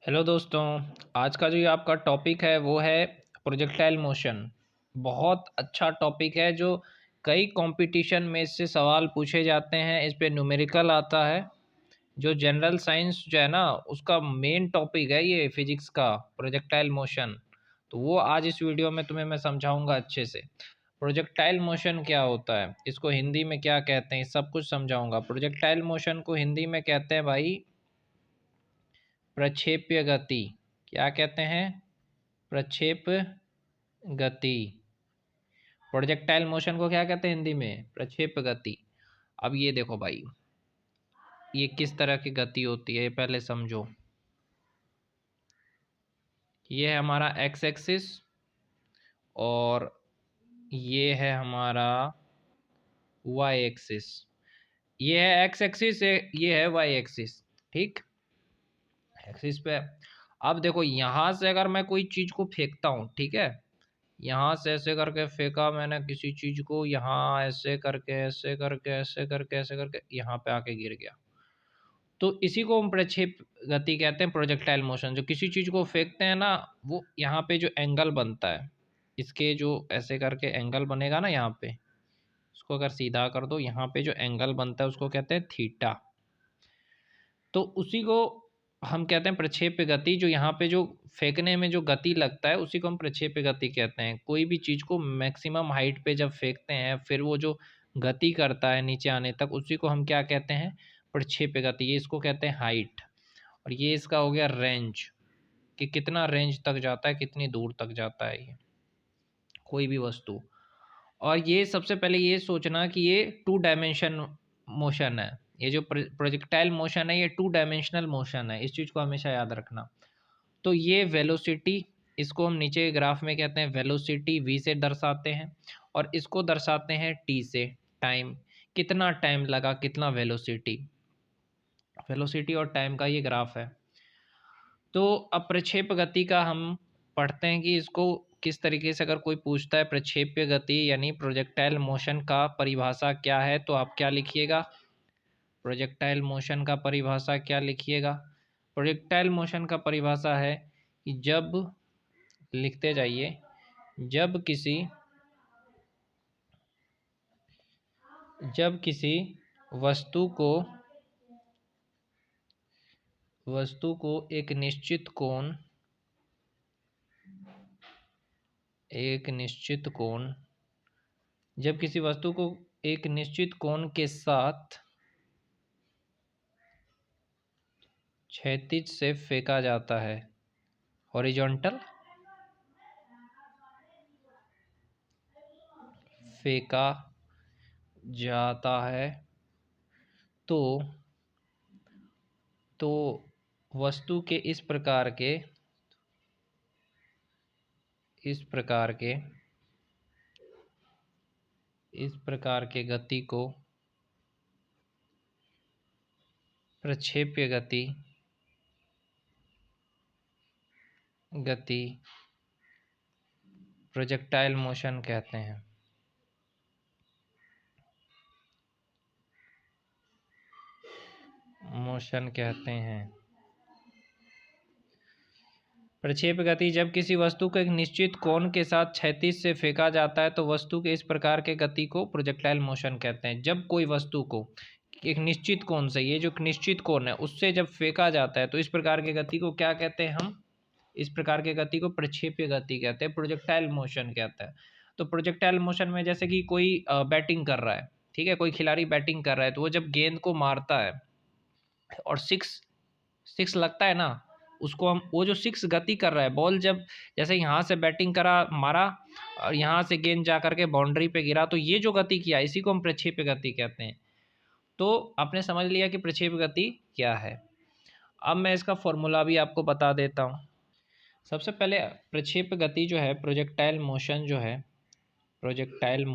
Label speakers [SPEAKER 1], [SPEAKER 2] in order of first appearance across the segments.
[SPEAKER 1] Hello दोस्तों। आज का जो ये आपका टॉपिक है वो है प्रोजेक्टाइल मोशन। बहुत अच्छा टॉपिक है जो कई कंपटीशन में इससे सवाल पूछे जाते हैं। इस पे न्यूमेरिकल आता है। जो जनरल साइंस जो है ना उसका मेन टॉपिक है ये फिजिक्स का प्रोजेक्टाइल मोशन। तो वो आज इस वीडियो में तुम्हें मैं समझाऊंगा अच्छे से। प्रोजेक्टाइल मोशन क्या होता है, इसको हिंदी में क्या कहते हैं, सब कुछ समझाऊंगा। प्रोजेक्टाइल मोशन को हिंदी में कहते हैं भाई प्रक्षेप्य गति। क्या कहते हैं? प्रक्षेप गति। प्रोजेक्टाइल मोशन को क्या कहते हैं हिंदी में? प्रक्षेप गति। अब ये देखो भाई, ये किस तरह की गति होती है ये पहले समझो। ये है हमारा एक्स एक्सिस और ये है हमारा वाई एक्सिस। ये है एक्स एक्सिस, ये है वाई एक्सिस। ठीक, एक्सिस पे। अब देखो यहाँ से अगर मैं कोई चीज़ को फेंकता हूँ, ठीक है, यहाँ से ऐसे करके फेंका मैंने किसी चीज को, यहाँ ऐसे करके ऐसे करके ऐसे करके ऐसे करके यहाँ पे आके गिर गया, तो इसी को हम प्रक्षेप गति कहते हैं, प्रोजेक्टाइल मोशन। जो किसी चीज को फेंकते हैं ना, वो यहाँ पे जो एंगल बनता है, इसके जो ऐसे करके एंगल बनेगा ना यहाँ पे, इसको अगर सीधा कर दो, यहाँ पे जो एंगल बनता है उसको कहते हैं थीटा। तो उसी को हम कहते हैं प्रक्षेप्य गति। जो यहाँ पे जो फेंकने में जो गति लगता है उसी को हम प्रक्षेप्य गति कहते हैं। कोई भी चीज़ को मैक्सिमम हाइट पे जब फेंकते हैं फिर वो जो गति करता है नीचे आने तक, उसी को हम क्या कहते हैं? प्रक्षेप्य गति। ये इसको कहते हैं हाइट। और ये इसका हो गया रेंज, कि कितना रेंज तक जाता है, कितनी दूर तक जाता है ये कोई भी वस्तु। और ये सबसे पहले ये सोचना कि ये टू डायमेंशन मोशन है। ये जो प्रोजेक्टाइल मोशन है ये टू डायमेंशनल मोशन है, इस चीज़ को हमेशा याद रखना। तो ये वेलोसिटी, इसको हम नीचे ग्राफ में कहते हैं वेलोसिटी, वी से दर्शाते हैं। और इसको दर्शाते हैं टी से, टाइम। कितना टाइम लगा, कितना वेलोसिटी, वेलोसिटी और टाइम का ये ग्राफ है। तो अब प्रक्षेप गति का हम पढ़ते हैं कि इसको किस तरीके से, अगर कोई पूछता है प्रक्षेप्य गति यानी प्रोजेक्टाइल मोशन का परिभाषा क्या है, तो आप क्या लिखिएगा? प्रोजेक्टाइल मोशन का परिभाषा क्या लिखिएगा? प्रोजेक्टाइल मोशन का परिभाषा है कि जब, लिखते जाइए, जब किसी वस्तु को एक निश्चित कोण, जब किसी वस्तु को एक निश्चित कोण के साथ क्षैतिज से फेंका जाता है, हॉरिजॉन्टल फेंका जाता है, तो वस्तु के इस प्रकार के गति को प्रक्षेप्य गति प्रोजेक्टाइल मोशन कहते हैं। प्रक्षेप गति, जब किसी वस्तु को एक निश्चित कोण के साथ क्षैतिज से फेंका जाता है तो वस्तु के इस प्रकार के गति को प्रोजेक्टाइल मोशन कहते हैं। जब कोई वस्तु को एक निश्चित कोण से, ये जो निश्चित कोण है उससे जब फेंका जाता है तो इस प्रकार की गति को क्या कहते हैं? हम इस प्रकार की गति को प्रक्षेप्य गति कहते हैं, प्रोजेक्टाइल मोशन कहता है। तो प्रोजेक्टाइल मोशन में जैसे कि कोई बैटिंग कर रहा है, ठीक है, कोई खिलाड़ी बैटिंग कर रहा है, तो वो जब गेंद को मारता है और सिक्स सिक्स लगता है ना, उसको हम, वो जो सिक्स गति कर रहा है, बॉल जब जैसे यहाँ से बैटिंग करा, मारा और यहाँ से गेंद जा करके बाउंड्री पे गिरा, तो ये जो गति किया इसी को हम प्रक्षेप्य गति कहते हैं। तो आपने समझ लिया कि प्रक्षेप गति क्या है। अब मैं इसका फॉर्मूला भी आपको बता देता हूँ। सबसे पहले प्रक्षेप गति जो है, प्रोजेक्टाइल मोशन जो है, प्रोजेक्टाइल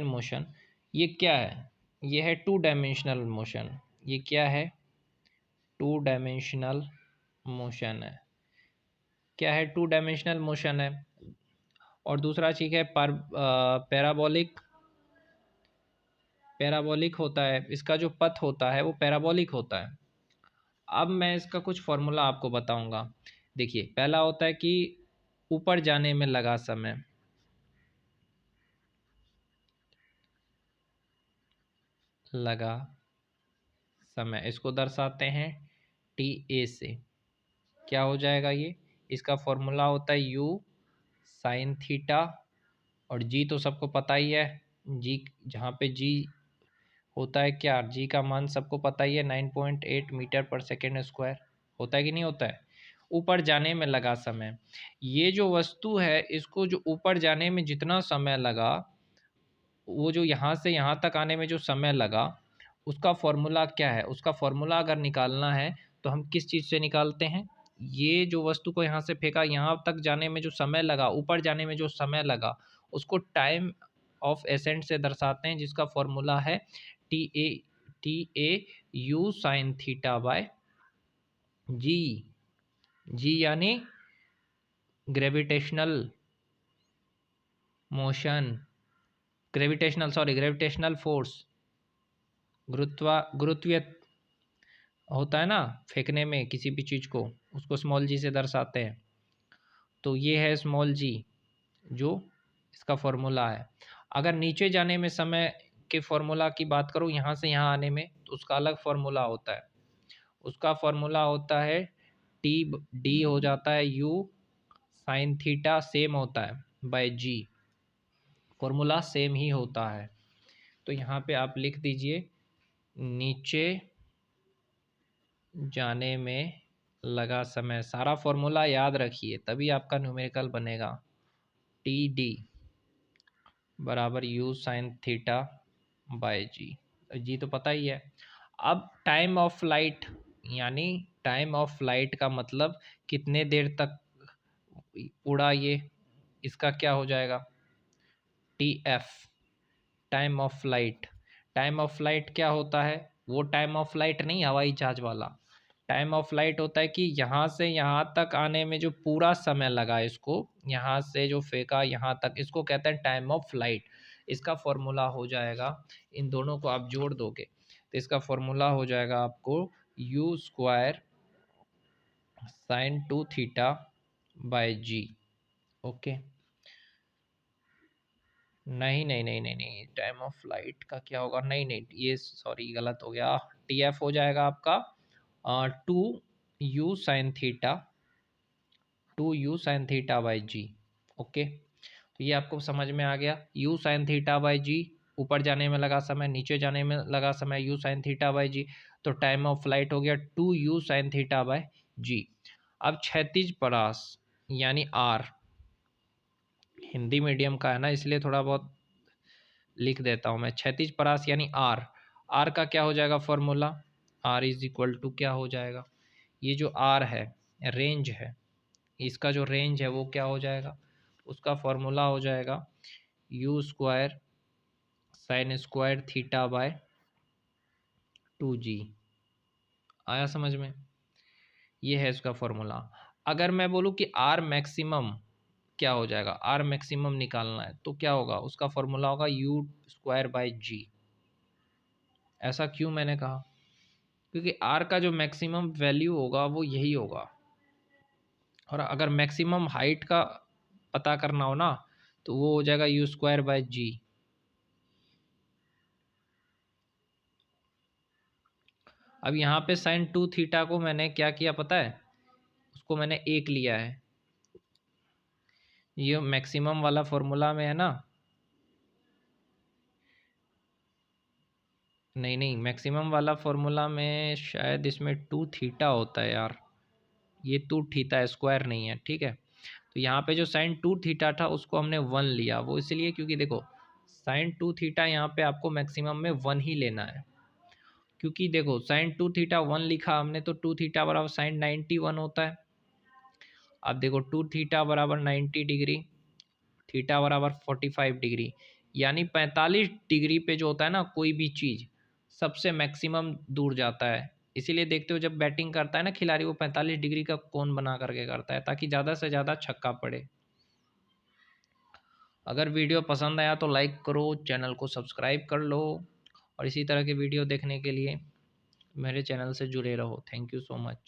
[SPEAKER 1] मोशन ये क्या है? ये है टू डायमेंशनल मोशन। ये क्या है? टू डायमेंशनल मोशन है। क्या है? टू डायमेंशनल मोशन है। और दूसरा चीज़ है पैराबोलिक होता है, इसका जो पथ होता है वो पैराबोलिक होता है। अब मैं इसका कुछ फॉर्मूला आपको बताऊंगा। देखिए, पहला होता है कि ऊपर जाने में लगा समय, लगा समय, इसको दर्शाते हैं टी ए से। क्या हो जाएगा ये? इसका फॉर्मूला होता है यू साइन थीटा, और जी तो सबको पता ही है। जी, जहाँ पे जी होता है, क्या जी का मान सबको पता ही है, 9.8 मीटर पर सेकेंड स्क्वायर। होता है कि नहीं होता है? ऊपर जाने में लगा समय, ये जो वस्तु है इसको जो ऊपर जाने में जितना समय लगा, वो जो यहाँ से यहाँ तक आने में जो समय लगा, उसका फॉर्मूला क्या है? उसका फॉर्मूला अगर निकालना है तो हम किस चीज़ से निकालते हैं? ये जो वस्तु को यहाँ से फेंका, यहाँ तक जाने में जो समय लगा, ऊपर जाने में जो समय लगा, उसको टाइम ऑफ एसेंट से दर्शाते हैं, जिसका फॉर्मूला है T A U sine theta by G. G यानी ग्रेविटेशनल मोशन, ग्रेविटेशनल फोर्स, गुरुत्वीय होता है ना, फेंकने में किसी भी चीज़ को, उसको स्मॉल जी से दर्शाते हैं। तो ये है स्मॉल जी, जो इसका फॉर्मूला है। अगर नीचे जाने में समय के फॉर्मूला की बात करूँ, यहाँ से यहाँ आने में, तो उसका अलग फॉर्मूला होता है। उसका फॉर्मूला होता है टी डी हो जाता है यू साइन थीटा, सेम होता है, बाय जी। फॉर्मूला सेम ही होता है। तो यहाँ पे आप लिख दीजिए, नीचे जाने में लगा समय, सारा फॉर्मूला याद रखिए तभी आपका न्यूमेरिकल बनेगा। टी डी बराबर you sine theta by G, जी तो पता ही है। अब टाइम ऑफ लाइट, यानी टाइम ऑफ लाइट का मतलब कितने देर तक उड़ा ये, इसका क्या हो जाएगा? T F, time of light. Time of light क्या होता है? वो टाइम ऑफ लाइट नहीं हवाई जहाज वाला। टाइम ऑफ लाइट होता है कि यहाँ से यहाँ तक आने में जो पूरा समय लगा, इसको यहाँ से जो फेंका यहाँ तक, इसको कहते हैं टाइम ऑफ लाइट। इसका फॉर्मूला हो जाएगा, इन दोनों को आप जोड़ दोगे तो इसका फॉर्मूला हो जाएगा आपको u square sine 2 theta by g. Okay, नहीं नहीं नहीं नहीं नहीं, टाइम ऑफ लाइट का क्या होगा? नहीं नहीं, ये सॉरी गलत हो गया। टी एफ हो जाएगा आपका 2 u sine theta, 2 u sine theta by g. Okay, तो ये आपको समझ में आ गया। U sine theta by g, ऊपर जाने में लगा समय, नीचे जाने में लगा समय, यू साइन थीटा बाई जी। तो टाइम ऑफ फ्लाइट हो गया 2 यू साइन थीटा बाई जी। अब क्षैतिज परास यानी आर, हिंदी मीडियम का है ना, इसलिए थोड़ा बहुत लिख देता हूँ मैं। क्षैतिज परास यानी आर, आर का क्या हो जाएगा formula? R is equal to क्या हो जाएगा? ये जो आर है रेंज है, इसका जो रेंज है वो क्या हो जाएगा? उसका फॉर्मूला हो जाएगा you square sine square theta by 2 जी। आया समझ में? ये है इसका फॉर्मूला। अगर मैं बोलूँ कि आर मैक्सिमम क्या हो जाएगा, आर मैक्सिमम निकालना है, तो क्या होगा? उसका फॉर्मूला होगा यू स्क्वायर बाय जी। ऐसा क्यों मैंने कहा? क्योंकि आर का जो मैक्सिमम वैल्यू होगा वो यही होगा। और अगर मैक्सिमम हाइट का पता करना हो ना, तो वो हो जाएगा यू स्क्वायर बाय जी। अब यहाँ पे साइन 2 थीटा को मैंने क्या किया पता है? उसको मैंने 1 लिया है। ये मैक्सिमम वाला फॉर्मूला में है ना, नहीं नहीं, मैक्सिमम वाला फॉर्मूला में शायद इसमें 2 थीटा होता है यार। ये 2 थीटा स्क्वायर नहीं है, ठीक है। तो यहाँ पे जो साइन 2 थीटा था उसको हमने 1 लिया, वो इसलिए क्योंकि देखो साइन 2 थीटा यहाँ पे आपको मैक्सिमम में 1 ही लेना है। क्योंकि देखो साइन 2 थीटा 1 लिखा हमने, तो 2 थीटा बराबर साइन 91 होता है। अब देखो 2 थीटा बराबर 90 डिग्री, थीटा बराबर 45 डिग्री, यानी 45 डिग्री पे जो होता है ना कोई भी चीज़, सबसे मैक्सिमम दूर जाता है। इसीलिए देखते हो जब बैटिंग करता है ना खिलाड़ी, वो 45 डिग्री का कोण बना करके करता है, ताकि ज़्यादा से ज़्यादा छक्का पड़े। अगर वीडियो पसंद आया तो लाइक करो, चैनल को सब्सक्राइब कर लो, और इसी तरह के वीडियो देखने के लिए मेरे चैनल से जुड़े रहो। Thank you so much.